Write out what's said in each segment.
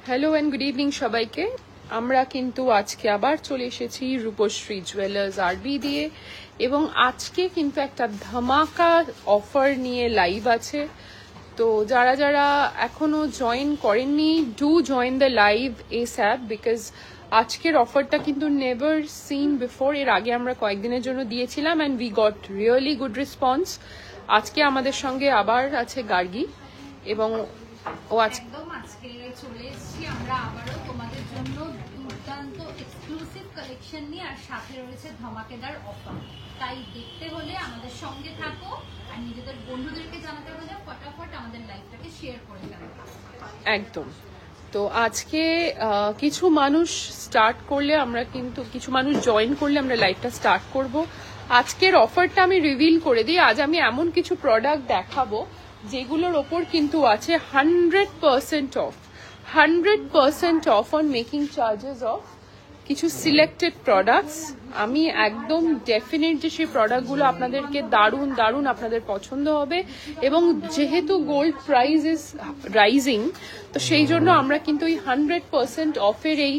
Hello and good evening সবাইকে। আমরা কিন্তু আজকে আবার চলে এসেছি রূপশ্রী জুয়েলার্স আরবি দিয়ে, এবং আজকে কিন্তু একটা ধামাকা অফার নিয়ে লাইভ আছে। তো যারা যারা এখনো জয়েন করেননি, do join the live WhatsApp, because আজকের অফারটা কিন্তু নেভার সিন বিফোর। এর আগে আমরা কয়েকদিনের জন্য দিয়েছিলাম and we got really good response. আজকে আমাদের সঙ্গে আবার আছে গার্গী, এবং ও আজকে চলে এসেছি আমরা আবারও তোমাদের জন্য দুর্দান্ত এক্সক্লুসিভ কালেকশন নিয়ে, আর সাথে রয়েছে ধমাকেদার অফার। তাই দেখতে হলে আমাদের সঙ্গে থাকো, আর নিজেদের বন্ধুদেরকে জানাতে হলে ফটাফট আমাদের লাইভটাকে শেয়ার করে দেবে। একদম। তো আজকে কিছু মানুষ স্টার্ট করলে আমরা কিন্তু কিছু মানুষ জয়েন করলে আমরা লাইভটা স্টার্ট করব। আজকের অফারটা আমি রিভিল করে দিই। আজ আমি এমন কিছু প্রোডাক্ট দেখাবো যেগুলোর ওপর কিন্তু আছে 100% of, 100% off on making charges of কিছু সিলেক্টেড প্রোডাক্টস। আমি একদম ডেফিনেট যে সেই প্রোডাক্টগুলো আপনাদেরকে দারুণ দারুণ আপনাদের পছন্দ হবে, এবং যেহেতু গোল্ড প্রাইস ইজ রাইজিং, তো সেই জন্য আমরা কিন্তু এই 100% অফের এই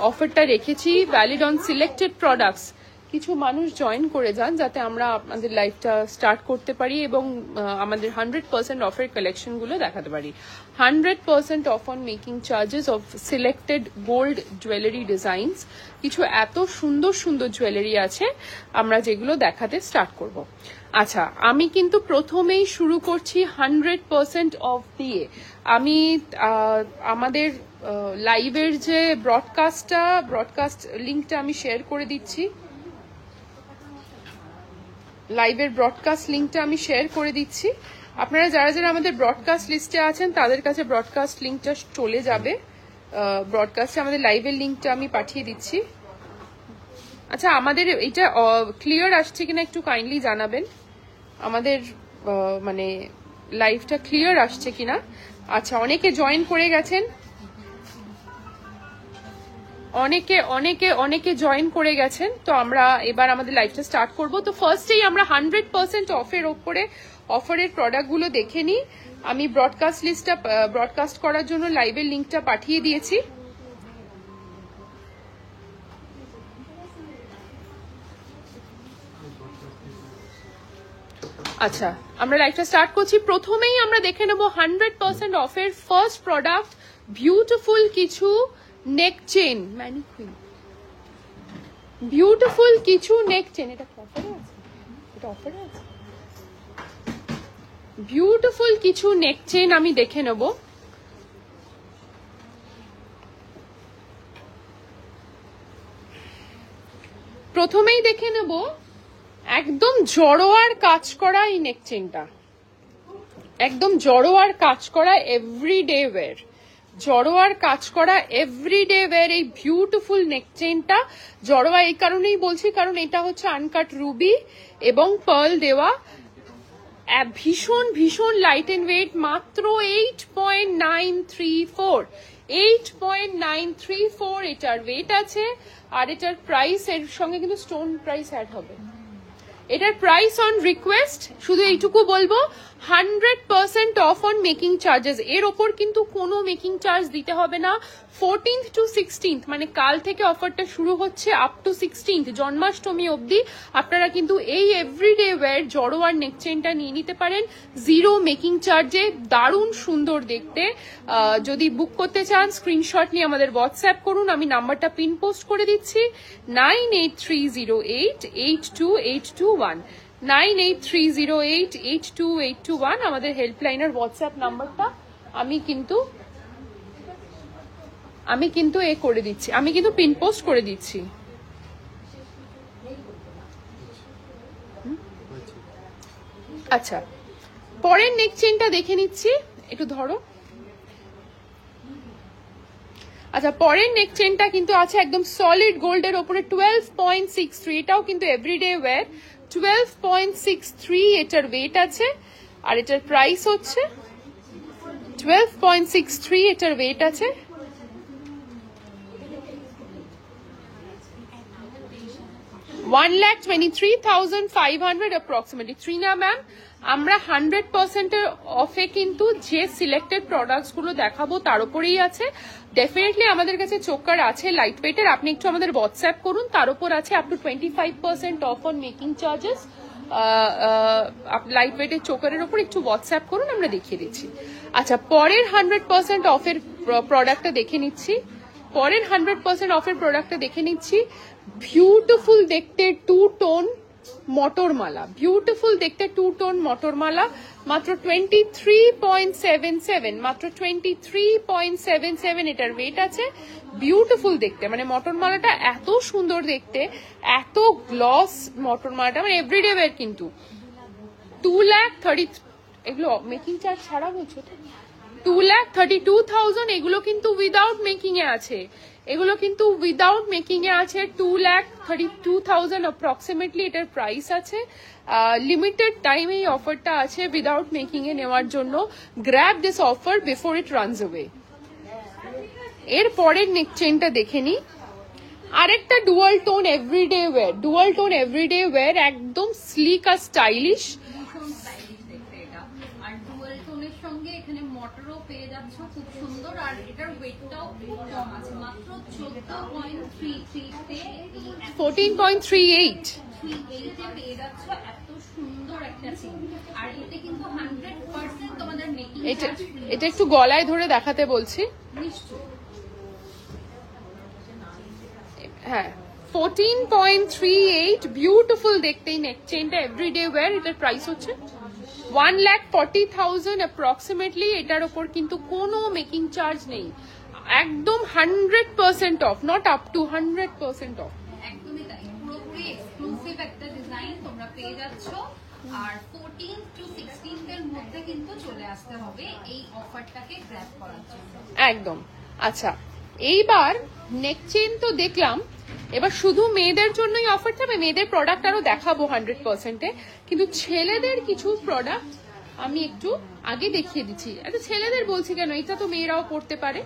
অফারটা রেখেছি, ভ্যালিড অন সিলেক্টেড প্রোডাক্টস। কিছু মানুষ জয়েন করে যান যাতে আমরা আমাদের লাইফটা স্টার্ট করতে পারি এবং আমাদের 100% অফের কালেকশনগুলো দেখাতে পারি। 100% off on making charges of selected gold jewellery designs. কিছু এত সুন্দর সুন্দর জুয়েলারি আছে আমরা যেগুলো দেখাতে স্টার্ট করব। আচ্ছা, আমি কিন্তু প্রথমেই শুরু করছি 100% অফ দিয়ে। আমি আমাদের লাইভের যে ব্রডকাস্ট লিঙ্কটা আমি শেয়ার করে দিচ্ছি। লাইভের ব্রডকাস্ট লিঙ্কটা আমি শেয়ার করে দিচ্ছি। আপনারা যারা যারা আমাদের ব্রডকাস্ট লিস্টে আছেন তাদের কাছে ব্রডকাস্ট লিঙ্কটা চলে যাবে। ব্রডকাস্টে আমাদের লাইভের লিঙ্কটা আমি পাঠিয়ে দিচ্ছি। আচ্ছা, আমাদের এটা ক্লিয়ার আসছে কিনা একটু কাইন্ডলি জানাবেন। আমাদের মানে লাইভটা ক্লিয়ার আসছে কিনা। আচ্ছা, অনেকে জয়েন করে গেছেন, অনেকে জয়েন করে গেছেন। তো আমরা এবার আমাদের লাইভটা স্টার্ট করব। তো ফার্স্টেই আমরা 100% অফের ওপরে অফারের প্রোডাক্টগুলো দেখে নিই। আমি ব্রডকাস্ট লিস্টটা ব্রডকাস্ট করার জন্য লাইভের লিঙ্কটা পাঠিয়ে দিয়েছি। আচ্ছা, আমরা লাইভটা স্টার্ট করছি। প্রথমেই আমরা দেখে নেব 100% অফের ফার্স্ট প্রোডাক্ট, বিউটিফুল কিছু নেক চেন, ম্যানিকুইন, বিউটিফুল কিছু নেক চেন। এটা অফারে আছে, এটা অফারে আছে। বিউটিফুল কিছু নেক চেন আমি দেখে নেব। প্রথমেই দেখে নেব একদম জড়োয়ার কাজ করা এই নেক চেনটা, একদম জড়োয়ার কাজ করা এভরিডে ওয়্যার, জড়োয়ার কাজ করা এভরিডে ওয়্যার। এই বিউটিফুল নেক চেনটা জড়োয়া এই কারণেই বলছি কারণ এটা হচ্ছে আনকাট রুবি এবং পার্ল দেওয়া, ভীষণ ভীষণ লাইট এন্ড ওয়েট, মাত্র 8.934, 8.934 এটার ওয়েট আছে। আর এটার প্রাইস এর সঙ্গে কিন্তু স্টোন প্রাইস অ্যাড হবে। এটার প্রাইস অন রিকোয়েস্ট, শুধু এইটুকু বলবো 100% অফ অন মেকিং চার্জেস। এর ওপর কিন্তু কোনো মেকিং চার্জ দিতে হবে না। 14th to 16th মানে কাল থেকে অফারটা শুরু হচ্ছে, আপ টু 16th জন্মাষ্টমী অবধি আপনারা কিন্তু এই এভরিডে ওয়্যার জড়োয়ার নেক চেনটা নিয়ে নিতে পারেন জিরো মেকিং চার্জে। দারুণ সুন্দর দেখতে। যদি বুক করতে চান স্ক্রিনশট নিয়ে আমাদের হোয়াটসঅ্যাপ করুন। আমি নাম্বারটা পিন পোস্ট করে দিচ্ছি, 9830882821, 9830882821 আমাদের হেল্পলাইনের হোয়াটসঅ্যাপ নাম্বারটা। আমি কিন্তু এ করে দিচ্ছি, আমি কিন্তু পিন পোস্ট করে দিচ্ছি। আচ্ছা, পরের নেক চেনটা দেখে নিচ্ছি, একটু ধরো। আচ্ছা, পরের নেক চেনটা কিন্তু আছে একদম সলিড গোল্ডের ওপরে 12.63, এটাও কিন্তু এভরিডে ওয়্যার। 12.63 এটার ওয়েট আছে, আর এটার প্রাইস হচ্ছে 12.63 এটার ওয়েট আছে। 1,23,500 approximately. Trina ma'am, আমরা 100% অফে কিন্তু যে সিলেক্টেড প্রোডাক্টস গুলো দেখাবো তার উপরেই আছে। ডেফিনেটলি আমাদের কাছে চোকার আছে লাইট ওয়েটের, আপনি একটু আমাদের হোয়াটসঅ্যাপ করুন, তার উপর আছে up to 25% off on making charges. Light ওয়েটের চোকারের উপর একটু হোয়াটসঅ্যাপ করুন, আমরা দেখিয়ে দিচ্ছি। আচ্ছা, পরের 100% অফের প্রোডাক্টটা দেখে নিচ্ছি। পরের 100% অফের প্রোডাক্টটা দেখে নিচ্ছি। বিউটিফুল দেখতে টু টোন মটরমালা, বিউটিফুল দেখতে টু টোন মটরমালা, মাত্র 23.77, মাত্র 23.77 এটার ওয়েট আছে। বিউটিফুল দেখতে, মানে মটরমালাটা এত সুন্দর দেখতে, এত গ্লস মটরমালাটা, মানে এভরিডে ওয়্যার কিন্তু। 2,30,000 এগুলো মেকিং চার্জ ছাড়া বলছো তো? 2,32,000 এগুলো কিন্তু উইদাউট মেকিং এ আছে, এগুলো কিন্তু উইদাউট মেকিং এ আছে। 2,32,000 অ্যাপ্রক্সিমেটলি এটার প্রাইস আছে। লিমিটেড টাইম এই অফারটা আছে উইদাউট মেকিং এ নেওয়ার জন্য। Grab this offer before it runs away. এর পরের নেক চেনটা দেখে নি, আরেকটা dual tone everyday wear, dual tone everyday wear, একদম স্লিক আর স্টাইলিশ। সঙ্গে এখানে মোটরও পেয়ে যাচ্ছ, খুব সুন্দর। আর এটার ওয়েটটাও খুব কম আছে, মাত্র 14.33 তে 14.38 পেয়ে যাচ্ছ। এত সুন্দর একটা চেন, আর এতে কিন্তু 100% তোমাদের মেকিং চার্জ ফ্রি। এটা একটু গলায় ধরে দেখাতে বলছি। নিশ্চয়ই, হ্যাঁ 14.38, বিউটিফুল দেখতে এই নেক চেনটা এভরিডে ওয়্যার। এটার প্রাইস হচ্ছে 1,40,000 অ্যাপ্রক্সিমেটলি। এটার ওপর কিন্তু কোনো মেকিং চার্জ নেই, একদম 100% of, not up to 100% of. একদমই তাই, পুরোপুরি এক্সক্লুসিভ একটা ডিজাইন তোমরা পেয়ে যাচ্ছ। আর 14 to 16 এর মধ্যে কিন্তু চলে আসতে হবে এই অফারটাকে গ্র্যাব করার জন্য। একদম। আচ্ছা, এইবার নেক চেন তো দেখলাম, এবার শুধু মেয়েদের জন্যই অফার থাকবে। মেয়েদের প্রোডাক্ট আরো দেখাবো 100%-এ, কিন্তু ছেলেদের কিছু প্রোডাক্ট আমি একটু আগে দেখিয়ে দিচ্ছি। আচ্ছা, ছেলেদের বলছি কেন, এটা তো মেয়েরাও পড়তে পারে,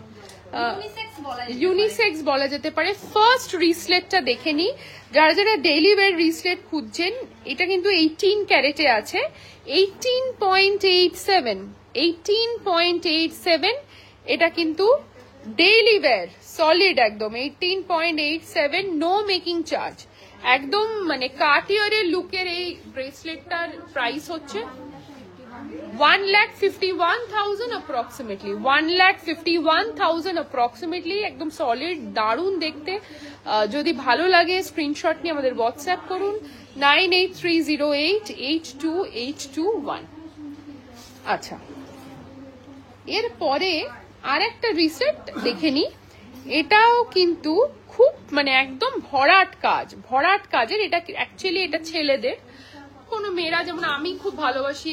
ইউনিসেক্স বলা যেতে পারে। ফার্স্ট রিসলেটটা দেখে নি, যারা যারা ডেইলি ওয়্যার রিসলেট খুঁজছেন, এটা কিন্তু 18 ক্যারেটে আছে, 18.87, 18.87। এটা কিন্তু ডেইলি ওয়্যার সলিড একদম 18.87, নো মেকিং চার্জ, একদম মানে কার্টিয়ারের লুকের এই ব্রেসলেটটার প্রাইস হচ্ছে 1,51,000 অ্যাপ্রক্সিমেটলি, 1,51,000 অ্যাপ্রক্সিমেটলি, একদম সলিড, দারুণ দেখতে। যদি ভালো লাগে স্ক্রিনশট নিয়ে আমাদের হোয়াটসঅ্যাপ করুন 9830882821। আচ্ছা, এরপরে আর একটা রিসেট দেখে নি, এটাও কিন্তু খুব মানে একদম ভরাট কাজ, ভরাট কাজের। এটা অ্যাকচুয়ালি এটা ছেলেদের, কোনো মেয়েরা, যেমন আমি খুব ভালোবাসি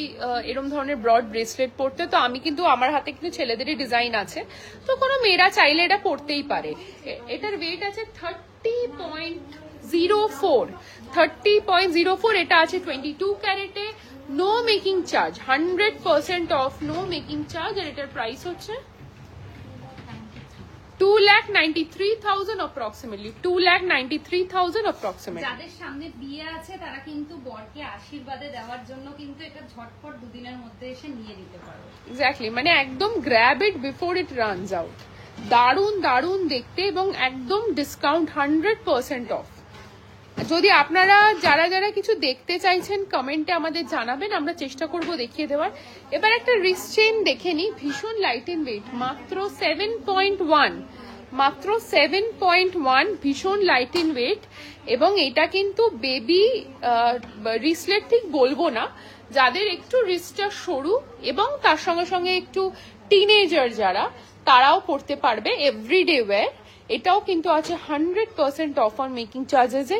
এরকম ধরনের ব্রড ব্রেসলেট পরতে, তো আমি কিন্তু আমার হাতে কিন্তু ছেলেদেরই ডিজাইন আছে, তো কোনো মেয়েরা চাইলে এটা পরতেই পারে। এটার ওয়েট আছে 30.04, 30.04। এটা আছে 22 ক্যারেটে, no making charge, 100% off, no making charge. আর এটার প্রাইস হচ্ছে 2,93,000 অ্যাপ্রক্সিমেটলি, 2,93,000 অ্যাপ্রক্সিমেটলি। যাদের সামনে বিয়ে আছে তারা কিন্তু বরকে আশীর্বাদে দেওয়ার জন্য কিন্তু এটা ঝটপট দুদিনের মধ্যে এসে নিয়ে নিতে পারো। এক্স্যাক্টলি, মানে একদম grab it before it runs out. দারুণ দারুণ দেখতে এবং একদম ডিসকাউন্ট 100% অফ। যদি আপনারা যারা যারা কিছু দেখতে চাইছেন কমেন্টে আমাদের জানাবেন, আমরা চেষ্টা করব দেখিয়ে দেওয়ার। এবার একটা রিস্ট চেন দেখে নি, ভীষণ লাইট ইন ওয়েট, মাত্র 7.1, মাত্র 7.1, ভীষণ লাইট ইন ওয়েট। এবং এটা কিন্তু বেবি রিসলেট ঠিক বলবো না, যাদের একটু রিস্টটা সরু এবং তার সঙ্গে সঙ্গে একটু টিনেজার যারা, তারাও পড়তে পারবে এভরিডে ওয়্যার। এটাও কিন্তু আছে 100% অফ অন মেকিং চার্জেসে,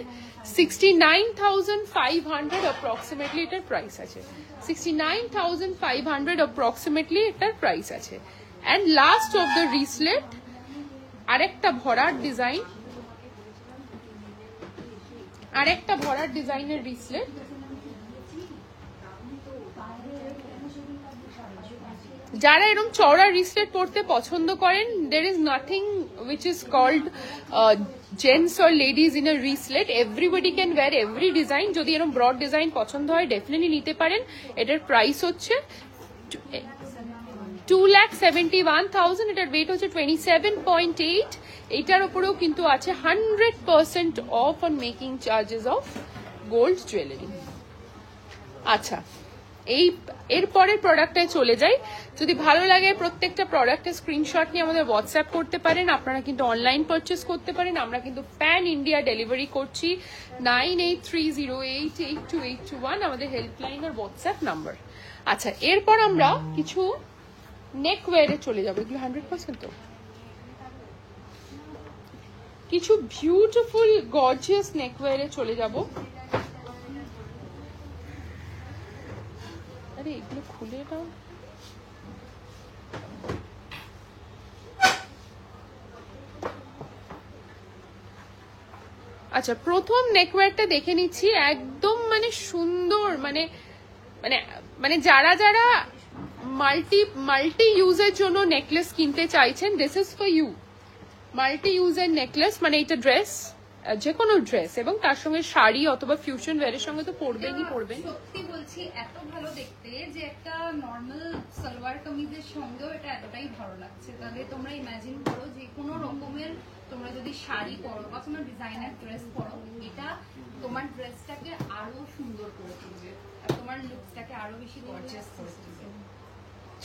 69,500 অ্যাপ্রক্সিমেটলি এটার প্রাইস আছে, 69,500 অ্যাপ্রক্সিমেটলি এটার প্রাইস আছে। অ্যান্ড লাস্ট অফ দ্য রিসলেট, আরেকটা ভরাট ডিজাইন, আরেকটা ভরাট ডিজাইনের রিসলেট। যারা এরকম চওড়া রিসলেট পড়তে পছন্দ করেন, there is nothing which is called gents or ladies in a bracelet, everybody can wear every design. যদি এরকম ব্রড ডিজাইন পছন্দ হয় ডেফিনেটলি নিতে পারেন। এটার প্রাইস হচ্ছে 2,71,000, এটার ওয়েট হচ্ছে 27.8। এটার উপরেও কিন্তু আছে 100% off on making charges off gold jewellery. আচ্ছা, এরপরের প্রোডাক্টটায় চলে যাই। যদি ভালো লাগে প্রত্যেকটা প্রোডাক্টের স্ক্রিনশট নিয়ে আমাদের হোয়াটসঅ্যাপ করতে পারেন। আপনারা কিন্তু অনলাইন পারচেস করতে পারেন। আমরা কিন্তু প্যান ইন্ডিয়া ডেলিভারি করছি। 9830882821 আমাদের হেল্পলাইন আর হোয়াটসঅ্যাপ নাম্বার। আচ্ছা, এরপর আমরা কিছু নেকওয়্যারে চলে যাবো। এগুলো 100% তো কিছু বিউটিফুল গর্জিয়াস নেকওয়্যারে চলে যাব। আরে এগুলো খুলে দাও। আচ্ছা, প্রথম নেকওয়্যারটা দেখে নিচ্ছি। একদম মানে সুন্দর, মানে মানে মানে যারা যারা মাল্টি ইউজের জন্য নেকলেস কিনতে চাইছেন, this is for you. Multi ইউজের নেকলেস মানে এটা ড্রেস, যে কোনো ড্রেস এবং তার সঙ্গে শাড়ি অথবা ফিউশন ওয়্যারের সঙ্গে তো পরবেনই পরবেন। সত্যি বলছি, এত ভালো দেখতে যে একটা নর্মাল সালোয়ার কামিজের সঙ্গেও এটা এতটাই ভালো লাগছে। তাহলে তোমরা ইমাজিন করো যে কোনো রকমের তোমরা যদি শাড়ি পরো বা কোনো ডিজাইনার ড্রেস পরো, এটা তোমার ড্রেসটাকে আরো সুন্দর করে তুলবে আর তোমার লুকসটাকে আরো বেশি গর্জিয়াস করে তুলবে।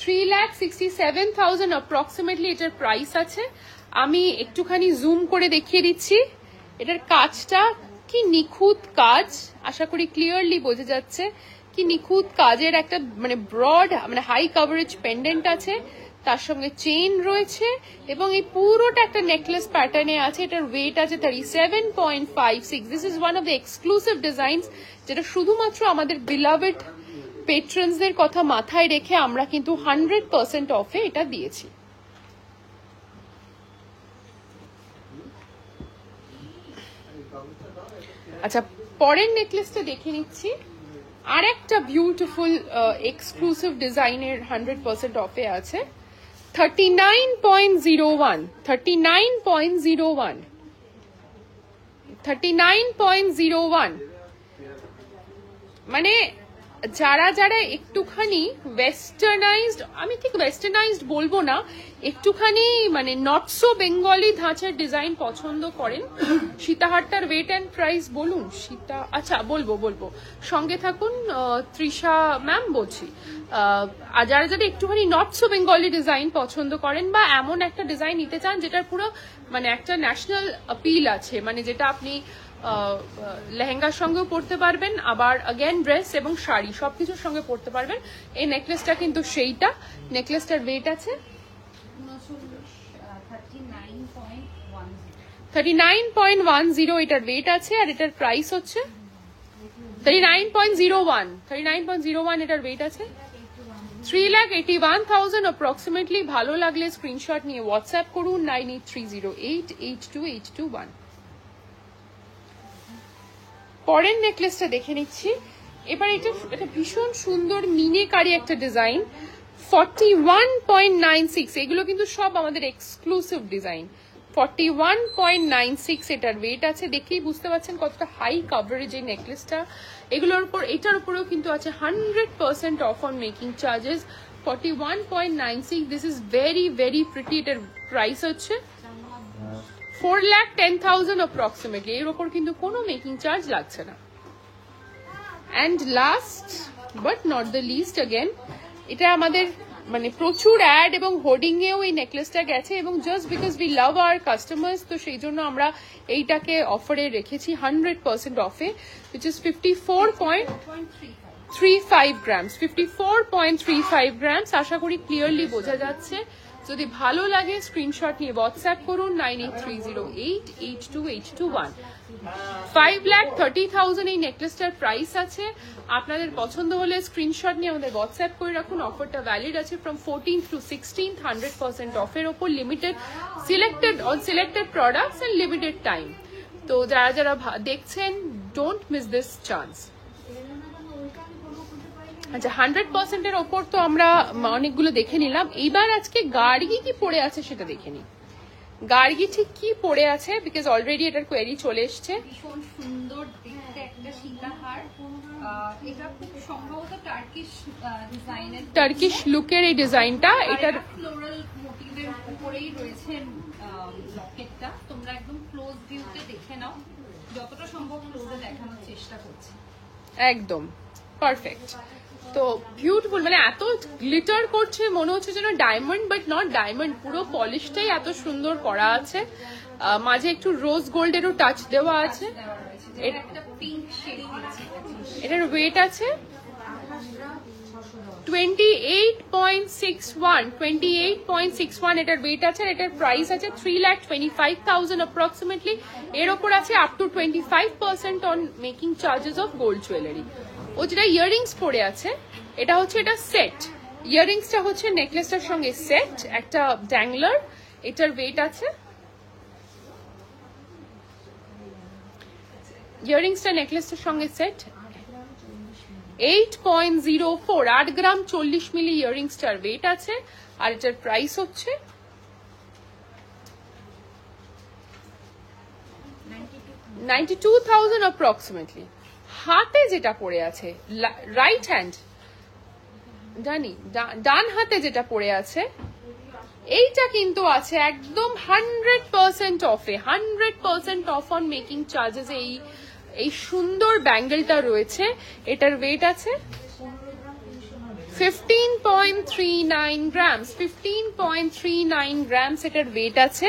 3,67,000 অ্যাপ্রক্সিমেটলি এটার প্রাইস আছে। আমি একটুখানি জুম করে দেখিয়ে দিচ্ছি। এটার কাজটা কি নিখুঁত কাজ, আশা করি ক্লিয়ারলি বোঝা যাচ্ছে কি নিখুঁত কাজের একটা মানে ব্রড মানে হাই কভারেজ পেন্ডেন্ট আছে, তার সঙ্গে চেইন রয়েছে এবং এই পুরোটা একটা নেকলেস প্যাটার্নে আছে। এটার ওয়েট আছে 37.56। This is one of the exclusive designs যেটা শুধুমাত্র আমাদের বিলাভেড পেট্রনসদের কথা মাথায় রেখে আমরা কিন্তু 100% অফে এটা দিয়েছি। আচ্ছা, পরের নেকলেসটা দেখে নিচ্ছি। আর একটা বিউটিফুল এক্সক্লুসিভ ডিজাইনের 100% অফে আছে। 39.01 39.01 39.01 মানে যারা যারা একটুখানি ওয়েস্টার্নাইজড, আমি ঠিক ওয়েস্টার্নাইজড বলবো না, একটুখানি মানে নট সো বেঙ্গলি ধাঁচার ডিজাইন পছন্দ করেন। সীতাহারটার ওয়েট অ্যান্ড প্রাইস বলুন। সীতা, আচ্ছা বলবো সঙ্গে থাকুন। তৃষা ম্যাম বলছি। আর যারা যারা একটুখানি নট সো বেঙ্গলি ডিজাইন পছন্দ করেন বা এমন একটা ডিজাইন নিতে চান যেটার পুরো মানে একটা ন্যাশনাল আপিল আছে, মানে যেটা আপনি লেহেঙ্গার সঙ্গেও পরতে পারবেন, আবার অ্যাগেন ড্রেস এবং শাড়ি সবকিছুর সঙ্গে পরতে পারবেন। এই নেকলেসটা কিন্তু সেইটা। নেকলেসটার ওয়েট আছে 39.10। এটার ওয়েট আছে আর এটার প্রাইস হচ্ছে 39.01 এটার ওয়েট আছে। 3,81,000 অ্যাপ্রক্সিমেটলি। ভালো লাগলে স্ক্রিনশট নিয়ে হোয়াটসঅ্যাপ করুন 9830882821। পরের নেকলেসটা দেখে নিচ্ছি। এবার এটা ভীষণ সুন্দর মিনেকারি একটা ডিজাইন। 41.96। এগুলো কিন্তু সব আমাদের এক্সক্লুসিভ ডিজাইন। 41.96 এটার ওয়েট আছে। দেখেই বুঝতে পারছেন কতটা হাই কভারেজ এই নেকলেসটা। এগুলোর উপর এটার উপরেও কিন্তু আছে 100% off on making charges. 41.96। This is very very pretty. এটার প্রাইস হচ্ছে 4,10,000 অ্যাপ্রক্সিমেটলি। এর উপর কিন্তু কোনো মেকিং চার্জ লাগছে না। And last but not the least, again এটা আমাদের মানে প্রচুর অ্যাড এবং হোর্ডিং এও এই নেকলেসটা গেছে এবং just because we love our customers, তো সেই জন্য আমরা এইটাকে অফারে রেখেছি 100% অফে, which is 54.35 grams 54.35 grams। আশা করি ক্লিয়ারলি বোঝা যাচ্ছে। যদি ভালো লাগে স্ক্রিনশট নিয়ে হোয়াটসঅ্যাপ করুন 9830882821। 5,30,000 এই নেকলেসটার প্রাইস আছে। আপনাদের পছন্দ হলে স্ক্রিনশট নিয়ে আমাদের হোয়াটসঅ্যাপ করে রাখুন। অফারটা ভ্যালিড আছে ফ্রম 14th to 16th। 100% অফের ওপর, limited selected products and limited time. তো যারা যারা দেখছেন, ডোন্ট মিস দিস চান্স। আচ্ছা, 100% এর ওপর তো আমরা অনেকগুলো দেখে নিলাম। এইবার আজকে গাড়ি কি পড়ে আছে সেটা দেখে নিই। গার্গি ঠিক কি পরে আছে, বিকজ অলরেডি এটার কোয়েরি চলে এসছে। ভীষণ সুন্দর দেখতে একটা সীতাহার, এটা খুব সম্ভবত টার্কিশ ডিজাইনের, টার্কিশ লুকের এই ডিজাইনটা, এটার ফ্লোরাল মোটিভের উপরেই রয়েছে লকেটটা। তোমরা একদম ক্লোজ ভিউতে দেখে নাও, যতটা সম্ভব ক্লোজে দেখানোর চেষ্টা করছি। একদম পারফেক্ট। তো বিউটিফুল, মানে এত গ্লিটার করছে মনে হচ্ছে যেন ডায়মন্ড, বাট নট ডায়মন্ড, পুরো পলিশটাই এত সুন্দর করা আছে। মাঝে একটু রোজ গোল্ডেরও টাচ দেওয়া আছে। একটা পিঙ্ক শেড আছে। এটার ওয়েট আছে 28.61 এটার ওয়েট আছে। এটার প্রাইস আছে 3,25,000 অ্যাপ্রক্সিমেটলি। এর ওপর আছে up to 25% on making charges off gold jewellery. ও যেটা ইয়াররিংস পরে আছে এটা হচ্ছে, এটা সেট ইয়াররিংসটা হচ্ছে নেকলেসটার সঙ্গে সেট, একটা ড্যাংলার। এটার ওয়েট আছে, ইয়াররিংসটা নেকলেসটার সঙ্গে সেট 8.04, 8 গ্রাম 40 মিলি ইয়াররিংসটার ওয়েট আছে। আর এটার প্রাইস হচ্ছে 92,000 অ্যাপ্রক্সিমেটলি। হাতে যেটা পড়ে আছে, রাইট হ্যান্ড জানি, ডান হাতে যেটা পড়ে আছে এইটা কিন্তু আছে একদম 100% অফে, 100% অফ অন মেকিং চার্জেস। এই সুন্দর ব্যাঙ্গেলটা রয়েছে, এটার ওয়েট আছে 15.39 গ্রামস, 15.39 গ্রামস এটার ওয়েট আছে।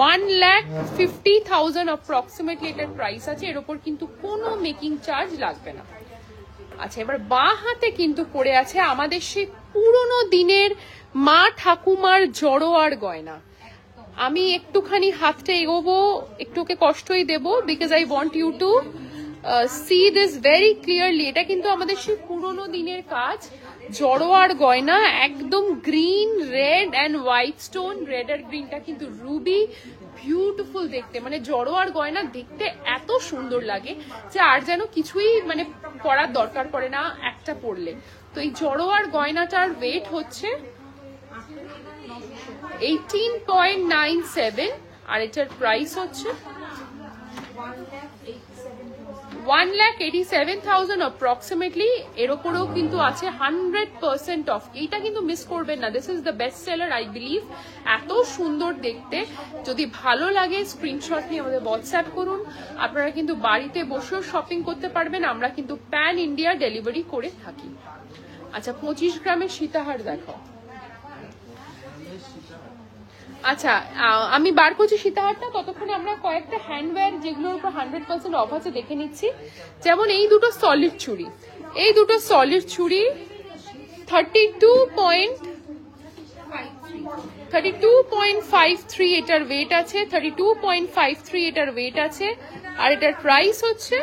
1,50,000 অ্যাপ্রক্সিমেটলি এটার প্রাইস আছে। এর ওপর কিন্তু কোনো মেকিং চার্জ লাগবে না। আচ্ছা, এবার বাঁ হাতে কিন্তু পড়ে আছে আমাদের সেই পুরোনো দিনের মা ঠাকুমার জড়োয়ার গয়না। আমি একটুখানি হাতটা এগোবো, একটু ওকে কষ্টই দেবো, because I want you to see this very clearly. এটা কিন্তু আমাদের সেই পুরোনো দিনের কাজ, জড়োয়ার গয়না, একদম green, red and white stone. Red আর গ্রিনটা কিন্তু রুবি, বিউটিফুল দেখতে, মানে জড়োয়ার গয়না দেখতে এত সুন্দর লাগে যে আর যেন কিছুই মানে পরার দরকার পড়ে না একটা পরলে। তো এই জড়োয়ার গয়নাটার ওয়েট হচ্ছে 18.97 আর এটার প্রাইস হচ্ছে 1,87,000 অ্যাপ্রক্সিমেটলি। এর ওপরেও কিন্তু আছে 100% অফ। এইটা কিন্তু মিস করবেন না, this is the best seller I believe. এত সুন্দর দেখতে, যদি ভালো লাগে স্ক্রিনশট নিয়ে আমাদের হোয়াটসঅ্যাপ করুন। আপনারা কিন্তু বাড়িতে বসেও শপিং করতে পারবেন, আমরা কিন্তু প্যান ইন্ডিয়া ডেলিভারি করে থাকি। আচ্ছা, 25 গ্রামের সীতাহার দেখো। আচ্ছা, আমি বার করছি সীতাহারটা, ততক্ষণে আমরা কয়েকটা হ্যান্ডওয়্যার যেগুলোর উপর 100% অফ আছে দেখে নিচ্ছি। যেমন এই দুটো সলিড চুড়ি, এই দুটো সলিড চুড়ি 32.53 এটার ওয়েট আছে, 32.53 এটার ওয়েট আছে। আর এটার প্রাইস হচ্ছে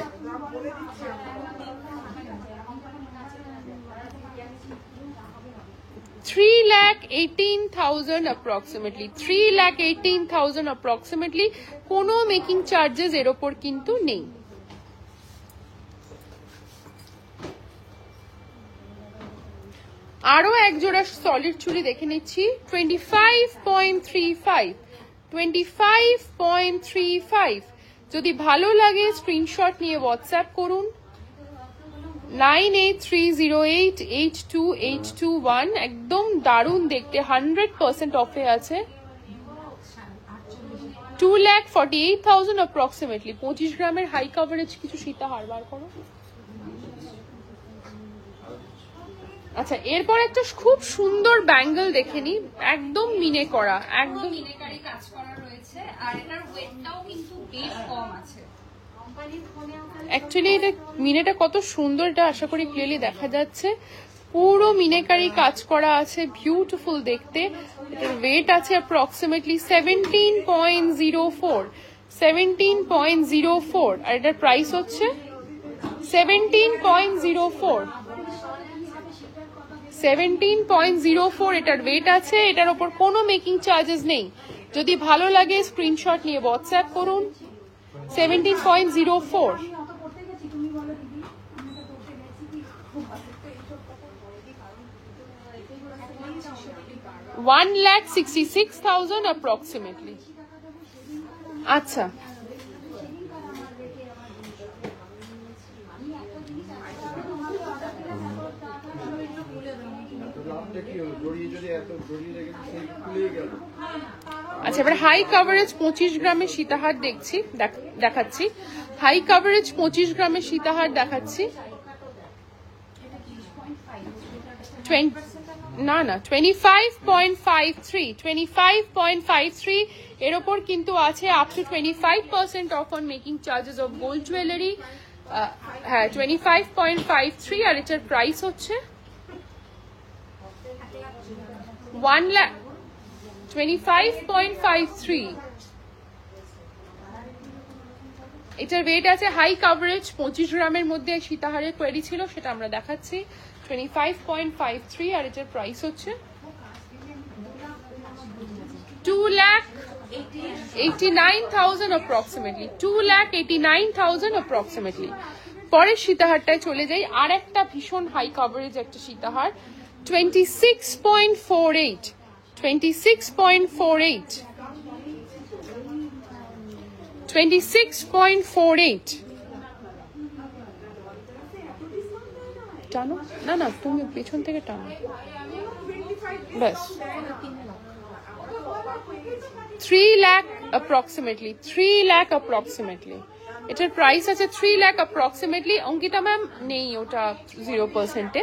3,18,000 approximately, 3,18,000 approximately। কোনো মেকিং চার্জেস এর ওপর কিন্তু নেই। আরো এক জোড়া সলিড চুড়ি দেখে নিচ্ছি, 25.35। যদি ভালো লাগে স্ক্রিনশট নিয়ে হোয়াটসঅ্যাপ করুন 9830882821। একদম দারুণ দেখতে, 100% অফে আছে। 2,48,000 অ্যাপ্রক্সিমেটলি। 25 গ্রামের হাই কভারেজ কিছু সীতাহার বার করো। আচ্ছা, এরপর একটা খুব সুন্দর ব্যাঙ্গেল দেখে নি, একদম মিনে করা, একদম মিনেকারি কাজ করা রয়েছে। আর এটার ওয়েটটাও কিন্তু বেশ কম আছে। অ্যাকচুয়ালি এটা মিনেটা কত সুন্দর, এটা আশা করি ক্লিয়ারলি দেখা যাচ্ছে। পুরো মিনেকারি কাজ করা আছে, বিউটিফুল দেখতে। এটার ওয়েট আছে অ্যাপ্রক্সিমেটলি 17.04। আর এটার প্রাইস হচ্ছে 17.04। এটার ওয়েট আছে। এটার ওপর কোনো মেকিং চার্জেস নেই। যদি ভালো লাগে স্ক্রিনশট নিয়ে হোয়াটসঅ্যাপ করুন 17.04। 1,66,000 approximately. আচ্ছা, আচ্ছা এবার হাই কভারেজ 25 গ্রামের সীতাহার দেখাচ্ছি। হাই কভারেজ 25 গ্রামের সীতাহার দেখাচ্ছি। না 25.53 এর ওপর কিন্তু আছে up to 25% off on making charges off gold jewellery. হ্যাঁ 25.53 আর এটার প্রাইস হচ্ছে 1,25.53। এটার ওয়েট আছে হাই কভারেজ 25 গ্রামের মধ্যে সীতাহারের কোয়ারি ছিল, সেটা আমরা দেখাচ্ছি 25.53 আর এটার প্রাইস হচ্ছে 2,89,000 approximately, 2,89,000 approximately। পরের সীতাহারটায় চলে যাই, আর একটা ভীষণ হাই কভারেজ একটা সীতাহার 26.48 টানো না তুমি পেছন থেকে টানো ব্যাস। 3 lakh approximately। এটার প্রাইস আছে 3 lakh approximately। অঙ্কিতা ম্যাম নেই, ওটা 0%-এ,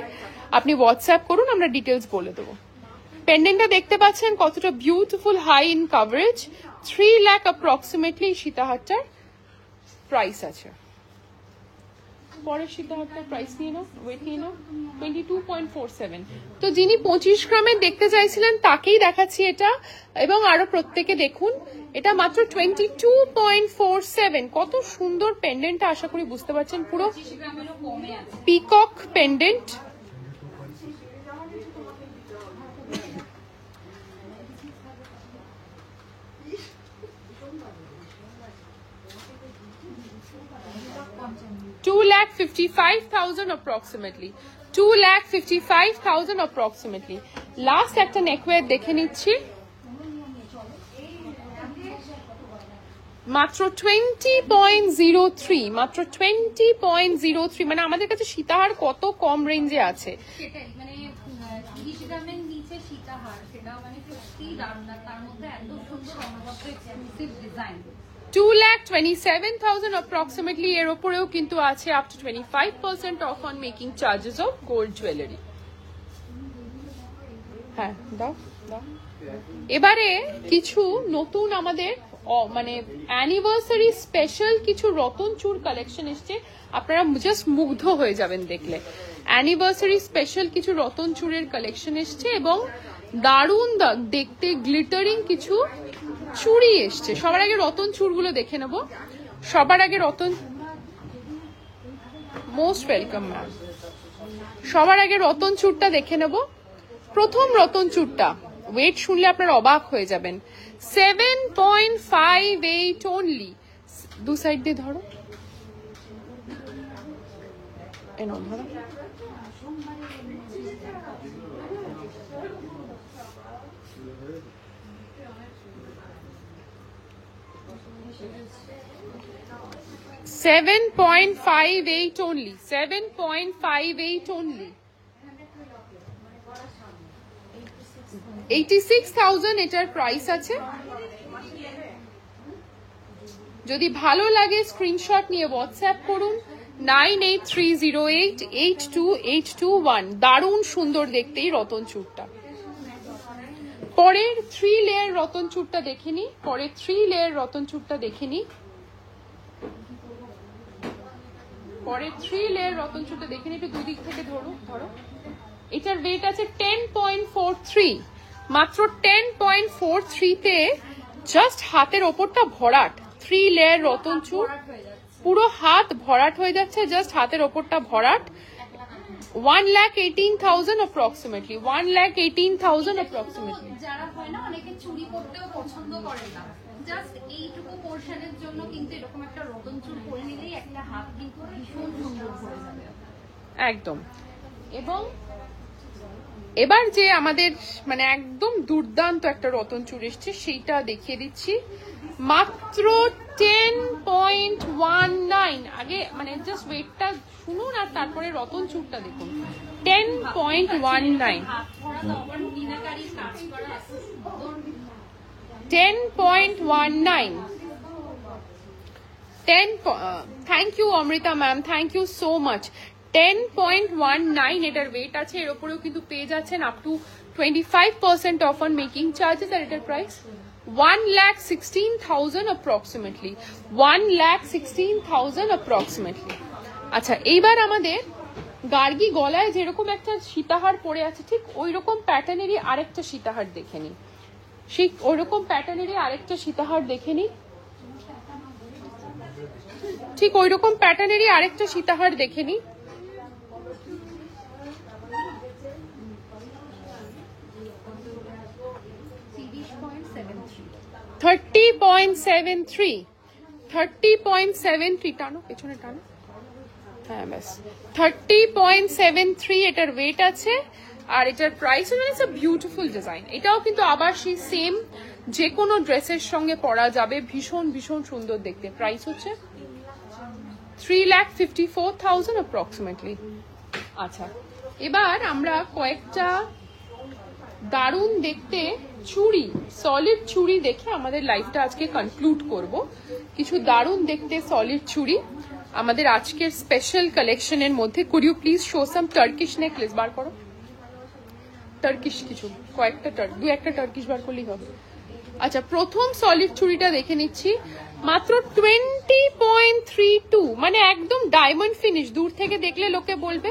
আপনি হোয়াটসঅ্যাপ করুন, আমরা ডিটেলস বলে দেবো। পেন্ডেন্টটা দেখতে পাচ্ছেন কতটা beautiful high in coverage, 3 lakh approximately সীতাহারটার প্রাইস আছে। পরের সীতাহারটার প্রাইস নিয়ে নাও, ওয়েট নিয়ে নাও 22.47। তো যিনি 25 গ্রামের দেখতে চাইছিলেন তাকেই দেখাচ্ছি এটা, এবং আরো প্রত্যেকে দেখুন, এটা মাত্র 22.47। কত সুন্দর পেন্ডেন্টটা, আশা করি বুঝতে পারছেন, পুরো peacock pendant. $2,55,000 approximately, 2,55,000 approximately। Last একটা নেকওয়্যার দেখে নিচ্ছি, মাত্র 20.03, মাত্র 20.03। মানে আমাদের কাছে সীতাহার কত কম রেঞ্জে আছে। সেটাই, মানে 30 গ্রামের নিচে সীতাহার, সেটা মানে সত্যি দারুণ, তার মধ্যে এত সুন্দর অনবদ্য এক্সক্লুসিভ ডিজাইন। 2,27,000 approximately। এর ওপরেও কিন্তু আছে up to 25% off on making charges off gold jewellery. হ্যাঁ দাও। এবারে কিছু নতুন আমাদের মানে অ্যানিভার্সারি স্পেশাল কিছু রতন চূড় কালেকশন এসছে, আপনারা জাস্ট মুগ্ধ হয়ে যাবেন দেখলে। অ্যানিভার্সারি স্পেশাল কিছু রতন চূড়ের কালেকশন এসছে এবং দারুণ দেখতে গ্লিটারিং কিছু চুড়ি এসছে। সবার আগে রতন চূড়গুলো দেখে নেব। সবার আগে রতন, মোস্ট ওয়েলকাম ম্যাম। সবার আগে রতন চূড়টা দেখে নেব। প্রথম রতন চূড়টা ওয়েট শুনলে আপনারা অবাক হয়ে যাবেন, 7.58 অনলি। দু সাইড দিয়ে ধরো, এনো ধরো। $7.58 only, 7.58 only। 86,000 এটার প্রাইস আছে। যদি ভালো লাগে স্ক্রিনশট নিয়ে হোয়াটসঅ্যাপ করুন 9830882821। দারুণ সুন্দর দেখতে এই রতন চূড়টা। পরের 3 লেয়ার রতন চূড়টা দেখে নি, পরের 3 লেয়ার রতন চূড়টা দেখে নি, পরের 3 লেয়ার রতন চূড়টা দেখে নি। একটু দুই দিক থেকে ধরো। এটার ওয়েট আছে 10.43, মাত্র 10.43-তে জাস্ট হাতের ওপরটা ভরাট। 3 লেয়ার রতন চূড়, পুরো হাত ভরাট হয়ে যাচ্ছে, জাস্ট হাতের ওপরটা ভরাট। 1,18,000 approximately, 1,18,000 approximately। যারা হয় না অনেকে চুড়ি পরতেও পছন্দ করে না, জাস্ট এইটুকু পোরশনের জন্য কিন্তু এরকম একটা রতন চুড় পরে নিলেই একটা হাত কিন্তু ভীষণ সুন্দর হয়ে যাবে একদম। এবং এবার যে আমাদের মানে একদম দুর্দান্ত একটা রতন চূড় এসছে সেইটা দেখিয়ে দিচ্ছি, মাত্র 10.19। আগে মানে জাস্ট ওয়েটটা শুনুন আর তারপরে রতন চূড়টা দেখুন, 10.19। 10.19। Thank you Amrita ma'am, thank you so much. 10.19 এটার ওয়েট আছে। এর উপরেও কিন্তু পেয়ে যাচ্ছেন up to 25% off on making charges. আর এটার প্রাইস 1,16,000 অ্যাপ্রক্সিমেটলি, 1,16,000 অ্যাপ্রক্সিমেটলি। আচ্ছা, এইবার আমাদের গার্গী গলায় যেরকম একটা সীতাহার পরে আছে ঠিক ওই রকম প্যাটার্নেরই আরেকটা সীতাহার দেখে নি, ঠিক ওই রকম প্যাটার্নেরই আরেকটা সীতাহার দেখে নি, ঠিক ওই রকম প্যাটার্নেরই আরেকটা সীতাহার দেখে নি। 30.73 টানো, পেছনে টানো, হ্যাঁ ব্যাস 30.73 এটার ওয়েট আছে। আর এটার প্রাইস হলো, ইটস আ বিউটিফুল ডিজাইন। এটাও কিন্তু আবার সেই সেম যে কোনো ড্রেসের সঙ্গে পরা যাবে, ভীষণ ভীষণ সুন্দর দেখতে। প্রাইস হচ্ছে 3,54,000 অ্যাপ্রক্সিমেটলি। আচ্ছা, এবার আমরা কয়েকটা দারুণ দেখতে চুড়ি, সলিড চুড়ি দেখে আমাদের লাইফটা আজকে কনক্লুড করব। কিছু দারুণ দেখতে সলিড চুড়ি আমাদের আজকের স্পেশাল কালেকশনের মধ্যে। Could you please show some Turkish necklace? বার করো টার্কিশ, কিছু কয়েকটা দু একটা টার্কিশ বার করলেই হবে। আচ্ছা, প্রথম সলিড চুড়িটা দেখে নিচ্ছি, মাত্র 20.32, মানে একদম ডায়মন্ড ফিনিশ। দূর থেকে দেখলে লোকে বলবে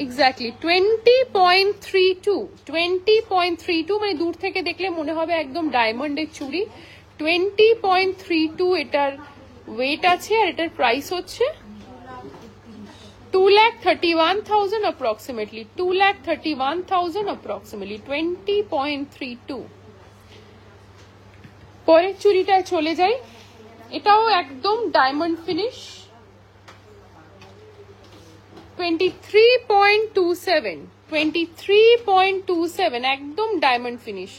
এক্স্যাক্টলি 20.32 মানে দূর থেকে দেখলে মনে হবে একদম ডায়মন্ডের চুড়ি। 20.32 এটার ওয়েট আছে। আর এটার প্রাইস হচ্ছে 2,31,000 approximately, 2,31,000 approximately, 20.32। পরের চুড়িটায় চলে যাই, এটাও একদম ডায়মন্ড ফিনিশ, 23.27 একদম diamond finish,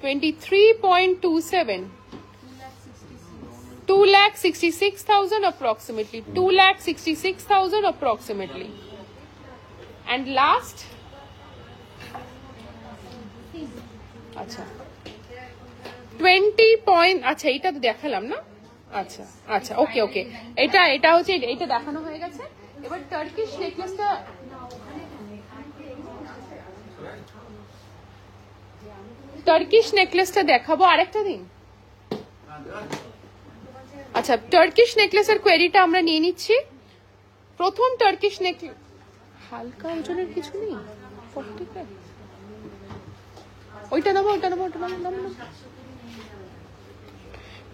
23.27, 2,66,000 approximately, 2,66,000 approximately. And last, আচ্ছা 20 point, আচ্ছা এটা তো দেখালাম না। আচ্ছা আচ্ছা, ওকে ওকে, এটা হচ্ছে, এটা দেখানো হয়ে গেছে। এবার টার্কিশ নেকলেসটা, টার্কিশ নেকলেসটা দেখাবো আরেকটা দিন। আচ্ছা, টার্কিশ নেকলেসের কোয়েরিটা আমরা নিয়ে নিচ্ছি। প্রথম টার্কিশ নেকলেস, হালকা ওজনের কিছু নেই, 45, ওইটা নামো, ওইটা নামো, ওইটা নামো।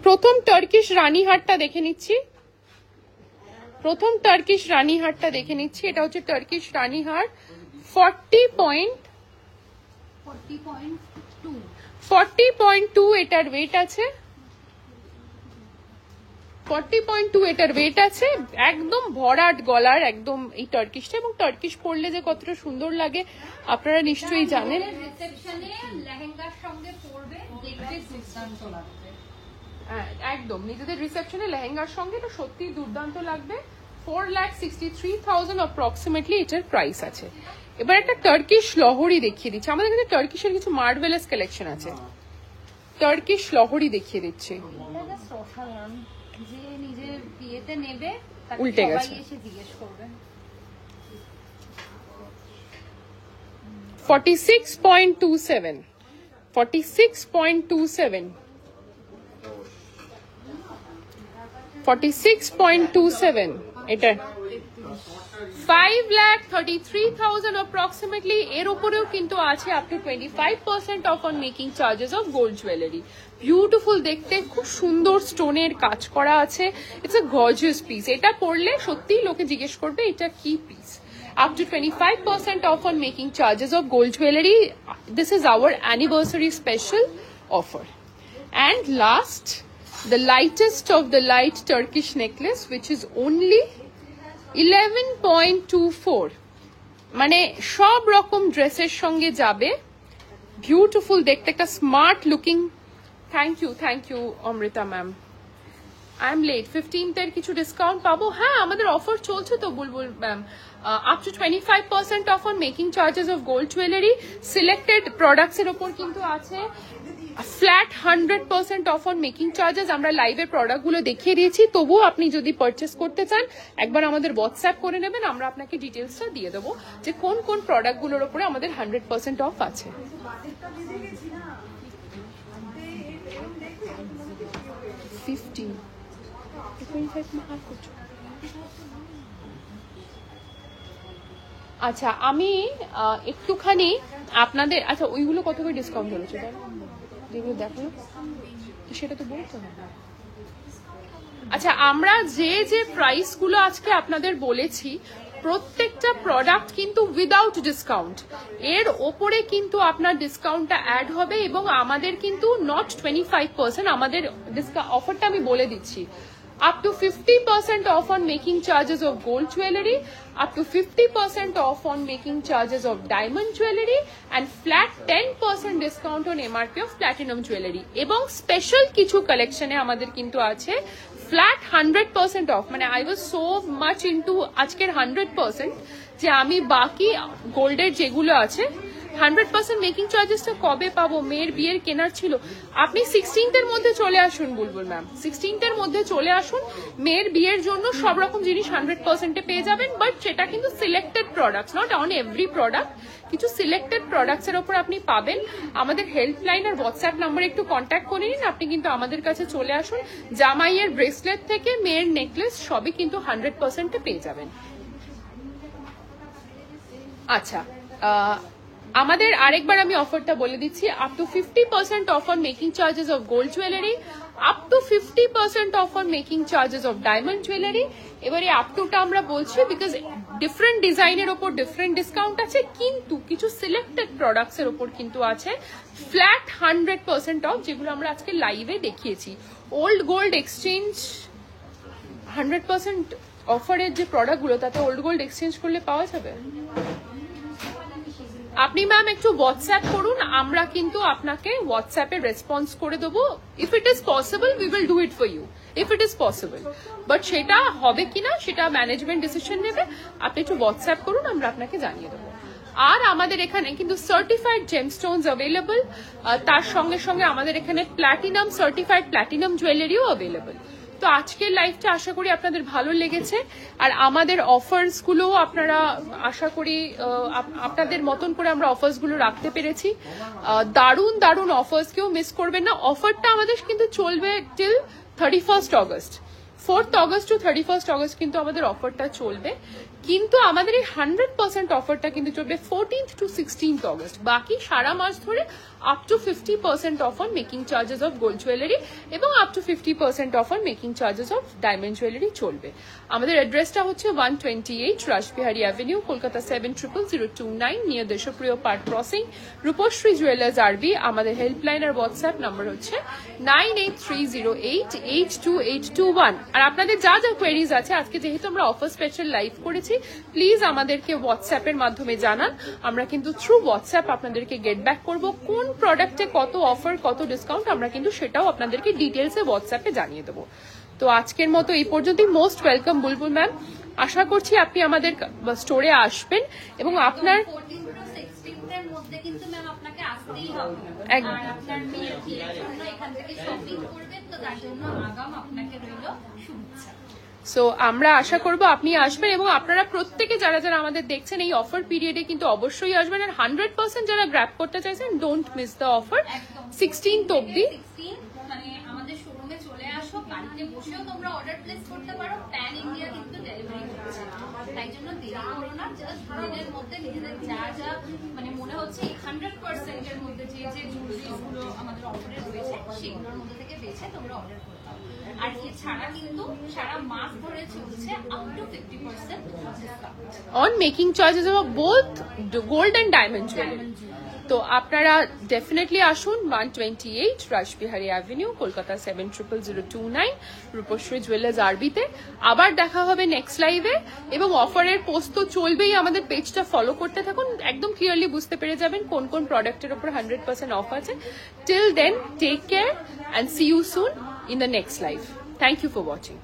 প্রথম টার্কিশ রানীহারটা দেখে নিচ্ছি, প্রথম টার্কিশ রানীহারটা দেখে নিচ্ছি। এটা হচ্ছে টার্কিশ রানীহার, 40.2 এটার ওয়েট আছে, 40.2 এটার ওয়েট আছে। একদম ভরাট গলার একদম এই টার্কিশটা, এবং টার্কিশ পরলে যে কতটা সুন্দর লাগে আপনারা নিশ্চয়ই জানেন। একদম নিজেদের রিসেপশনে লেহেঙ্গার সঙ্গে এটা সত্যি দুর্দান্ত লাগবে। 4,63,000 অ্যাপ্রক্সিমেটলি এটার প্রাইস আছে। এবার একটা টার্কিশ লহরি দেখিয়ে দিচ্ছি। আমাদের কাছে টার্কিশের কিছু মার্ভেলাস কালেকশন আছে, টার্কিশ লহরি দেখিয়ে দিচ্ছি। উল্টে গেছে, 46.27, 46.27, 46.27 এটা 5,33,000 approximately। এর উপরেও কিন্তু আছে up to 25% off on making charges off gold jewellery. Beautiful দেখতে, খুব সুন্দর স্টোনের কাজ করা আছে। It's a gorgeous piece. এটা পরলে সত্যিই লোকে জিজ্ঞেস করবে এটা কি piece. Up to 25% off on making charges off gold jewellery. This is our anniversary special offer. And last, the lightest of the light Turkish necklace, which is only 11.24 মানে সব রকম ড্রেসের সঙ্গে যাবে, বিউটিফুল দেখতে, একটা smart looking. Thank you Amrita ma'am. I am late, 15th এর কিছু ডিসকাউন্ট পাবো? হ্যাঁ, আমাদের অফার চলছে তো Bulbul ma'am, up to 25% off on making charges off gold jewellery, selected products এর উপর কিন্তু আছে flat 100% off on making charges. আমরা লাইভের প্রোডাক্টগুলো দেখিয়ে দিয়েছি, তবুও আপনি যদি পারচেস করতে চান একবার আমাদের হোয়াটসঅ্যাপ করে নেবেন, আমরা আপনাকে ডিটেলসটা দিয়ে দেবো যে কোন কোন প্রোডাক্টগুলোর উপরে আমাদের 100% অফ আছে। আচ্ছা, আমি একটুখানি আপনাদের, আচ্ছা ওইগুলো কত করে ডিসকাউন্ট চলেছে যেগুলো দেখো সেটা তো বলতে হবে। আচ্ছা, আমরা যে প্রাইস গুলো আজকে আপনাদের বলেছি প্রত্যেকটা প্রোডাক্ট কিন্তু উইদাউট ডিসকাউন্ট, এর ওপরে কিন্তু আপনার ডিসকাউন্টটা অ্যাড হবে এবং আমাদের কিন্তু নট 25%, আমাদের অফারটা আমি বলে দিচ্ছি, up to 50% off on making charges of gold jewelry, up to 50% off on making charges of diamond jewelry, and flat 10% discount on MRP of platinum jewelry. এবং স্পেশাল কিছু কালেকশনে আমাদের কিন্তু আছে ফ্ল্যাট 100% অফ। মানে I was so much into আজকের 100% যে আমি বাকি গোল্ডের যেগুলো আছে 100% মেকিং চার্জেসটা কবে পাবো, মেয়ের বিয়ের কেনার ছিল। আপনি 16th এর মধ্যে চলে আসুন বুলবুল ম্যাম, 16th এর মধ্যে চলে আসুন, মেয়ের বিয়ের জন্য সব রকম জিনিস 100% এ পেয়ে যাবেন, বাট সেটা কিন্তু selected products, not on every product, কিছু সিলেক্টেড প্রোডাক্টস এর উপর আপনি পাবেন। আমাদের হেল্পলাইন আর হোয়াটসঅ্যাপ নাম্বারে একটু কন্ট্যাক্ট করে নিন, আপনি কিন্তু আমাদের কাছে চলে আসুন, জামাইয়ের ব্রেসলেট থেকে মেয়ের নেকলেস সবই কিন্তু 100% এ পেয়ে যাবেন। আচ্ছা, আমাদের আরেকবার আমি অফারটা বলে দিচ্ছি, up to 50% off on making charges off gold jewellery, up to 50% off on making charges off diamond jewellery. এবারে আপ টুটা আমরা বলছি বিকজ ডিফারেন্ট ডিজাইনের ওপর ডিফারেন্ট ডিসকাউন্ট আছে, কিন্তু কিছু সিলেক্টেড প্রোডাক্টস এর ওপর কিন্তু আছে ফ্ল্যাট 100% অফ, যেগুলো আমরা আজকে লাইভে দেখিয়েছি। ওল্ড গোল্ড এক্সচেঞ্জ 100% অফারের যে প্রোডাক্টগুলো, তাতে ওল্ড গোল্ড এক্সচেঞ্জ করলে পাওয়া যাবে। আপনি ম্যাম একটু হোয়াটসঅ্যাপ করুন, আমরা কিন্তু আপনাকে হোয়াটসঅ্যাপে রেসপন্স করে দেবো। If it is possible we will do it for you, if it is possible, but সেটা হবে কিনা সেটা ম্যানেজমেন্ট ডিসিশন নেবে। আপনি একটু হোয়াটসঅ্যাপ করুন, আমরা আপনাকে জানিয়ে দেবো। আর আমাদের এখানে কিন্তু সার্টিফাইড জেমস্টোনস অ্যাভেলেবল, তার সঙ্গে সঙ্গে আমাদের এখানে প্ল্যাটিনাম সার্টিফাইড প্ল্যাটিনাম জুয়েলারিও অ্যাভেলেবল। তো আজকের লাইভটা আশা করি আপনাদের ভালো লেগেছে, আর আমাদের অফার্স গুলো আপনারা আশা করি আপনাদের মতন করে আমরা অফার্স গুলো রাখতে পেরেছি। দারুণ দারুণ অফার্স, কেউ মিস করবেন না। অফারটা আমাদের কিন্তু চলবে till 31st August, 4th August to 31st August কিন্তু আমাদের অফারটা চলবে, কিন্তু আমাদের এই 100% অফারটা কিন্তু চলবে 14th টু 16th অগস্ট। বাকি সারা মাস ধরে up to 50% off on making charges off gold jewellery এবং up to 50% off on making charges off diamond jewellery চলবে। আমাদের অ্যাড্রেসটা হচ্ছে 128 Rashbehari avenue, Kolkata 700029, near Deshapriya park crossing, Rupashree jewellers RB. আমাদের হেল্পলাইন আর হোয়াটসঅ্যাপ নাম্বার হচ্ছে 9830882821। আর আপনাদের যা যা কোয়েরিজ আছে, আজকে যেহেতু আমরা অফার স্পেশাল লাইভ করেছি, প্লিজ আমাদেরকে হোয়াটসঅ্যাপের মাধ্যমে জানান, আমরা কিন্তু থ্রু হোয়াটসঅ্যাপ আপনাদেরকে গেট ব্যাক করবো। কোন প্রোডাক্টে কত অফার কত ডিসকাউন্ট আমরা কিন্তু সেটাও আপনাদেরকে ডিটেলসে হোয়াটসঅ্যাপে জানিয়ে দেবো। তো আজকের মতো এই পর্যন্তই। মোস্ট ওয়েলকাম বুলবুল ম্যাম, আশা করছি আপনি আমাদের স্টোরে আসবেন এবং আপনার সো আমরা আশা করবো আপনি আসবেন এবং আপনারা প্রত্যেকে যারা যারা আমাদের দেখছেন এই অফার পিরিয়ডে কিন্তু অবশ্যই আসবেন। আর 100% যারা গ্র্যাব করতে চাইছেন, don't miss the offer. 16th অব্দি মানে আমাদের শোরুমে চলে আসো, বাড়িতে বসেও তোমরা অর্ডার প্লেস করতে পারো, প্যান ইন্ডিয়া কিন্তু ডেলিভারি করছে, তাই জন্য দেরি করো না। জাস্ট দিনের মধ্যে নিজেদের যা যা মানে মনে হচ্ছে 100% এর মধ্যে যে জুয়েলারিগুলো আমাদের অফারে রয়েছে সেগুলোর মধ্যে থেকে বেছে তোমরা অর্ডার করতে পারো। আর ছাড়া কিন্তু সারা মাস ধরে চলছে up to 50% discount on making choices of both gold and diamond jewelry. তো আপনারা ডেফিনেটলি আসুন 128 রাসবিহারী অ্যাভিনিউ, কলকাতা 700029, রূপশ্রী জুয়েলার্স আরবিতে। আবার দেখা হবে নেক্সট লাইভে, এবং অফারের পোস্ট তো চলবেই, আমাদের পেজটা ফলো করতে থাকুন, একদম ক্লিয়ারলি বুঝতে পেরে যাবেন কোন কোন প্রোডাক্টের উপর 100% অফ আছে। Till then, take care and see you soon in the next live. Thank you for watching.